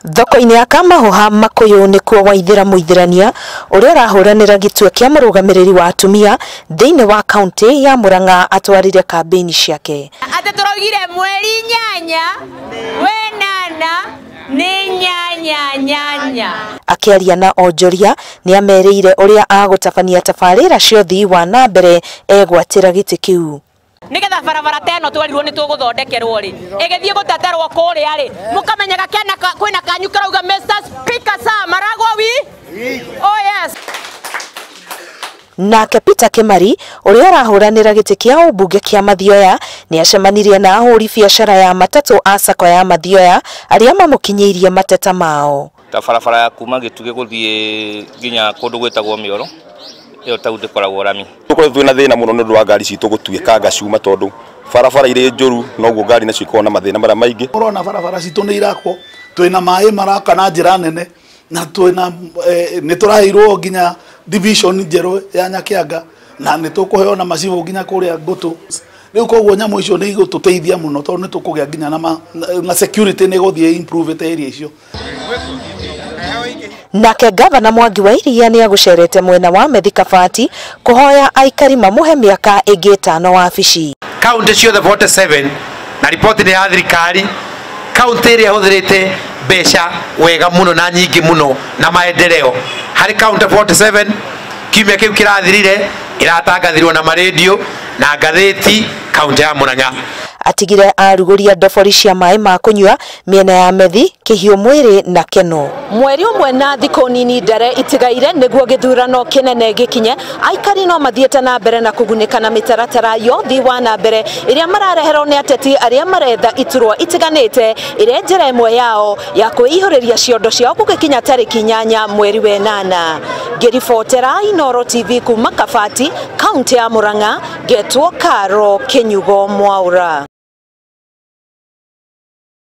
Thoko-inĩ ya Kamahuha Makuyu nĩkuo Waithĩra Mũithĩrania ũrĩa ũrahuranĩra gĩtue kĩa mũrũgamĩrĩri wa atumia thĩinĩ wa kaunti ya Murang'a atwarire kambĩini ciake. Ate tũraugire mweri nyanya wenana nĩ nyanya. Akĩaria na onjoria nĩ ameriire ũrĩa agũtabania tabarĩra cia ũthii wa na mbere egwatĩra gĩtĩ kĩu. Nigetha barabara teno twerirwo ni tũgũthondekerwo ri igithie gũteterwo kũrĩa ri mukamenyaga kena kwĩna kanyu karauga Mr. Speaker Sir Maragwa oh yes. Nake Peter Kimari ũrĩa ũrahuranĩra gĩtĩ kĩa ũmbunge kĩa Mathioya nĩ acemanirie na ahũri biacara ya matatũ a sako ya Mathioya arĩa mamũkinyĩirie mateta mao. Ta barabara ya kuma Gĩtugĩ gũthiĩ nginya kũndũ gwĩtagwo Mĩoro iyo taunde koragwo rami. Tukoretwo na thĩna mũno nĩ ũndũ wa ngari citũ gũtuĩka cuma tondũ barabara irĩ njũru noguo ngari nacio ikoragwo na mathĩna marĩa maingĩ. Korona barabara citũ nĩ irakwo twĩna maĩ maraka na njĩra nene na twĩna nĩ tũraheirwo nginya division njerũ ya Nyakĩanga na nĩ tũkũheo na macibũ nginya kũrĩa Ngũtũ. Rĩu koguo nyamũ icio nĩ igũtũteithia mũno tondũ nĩ tũkũgĩa nginya na security nĩ gũthiĩ improve area icio. Nake Gavana Mwangi wa Iria nĩ agũcerete mwena wa Methikabati kũhoya aikari mamũhe mĩaka ĩngĩ 5 wabici. County ciothe 47 na ripoti nĩ ya thirikari county ĩrĩa hũthĩrĩte mbeca wega mũno na nyingĩ mũno na maendeleo harĩ county 47 kiumia kĩu kĩrathirire iratangathirwo na maredio na ngathĩti county ya Murang'a. Atigire arugũria ndobori cia maĩ ma kũnyua mĩena ya Methi, Kĩhiũ Mwĩrĩ na Keno. Mweri ũmwe na thikũ nini ndare itigaire nĩguo gĩthurano kĩnene gĩkinye, aikari no mathiĩte na mbere na kũgunĩka na mĩtaratara yothi wa na mbere ĩrĩa marareherwo nĩ ateti arĩa maretha iturwa itiganĩte ĩrĩa njĩra ĩmwe yao ya kwĩihũrĩria ciondo ciao gũgĩkinya tarĩki 8 mweri wa 8. Ngĩribotera Inooro TV kuma Kabati, kaunti ya Murang'a, ngetwo Karo Kĩnyugo Mwaura.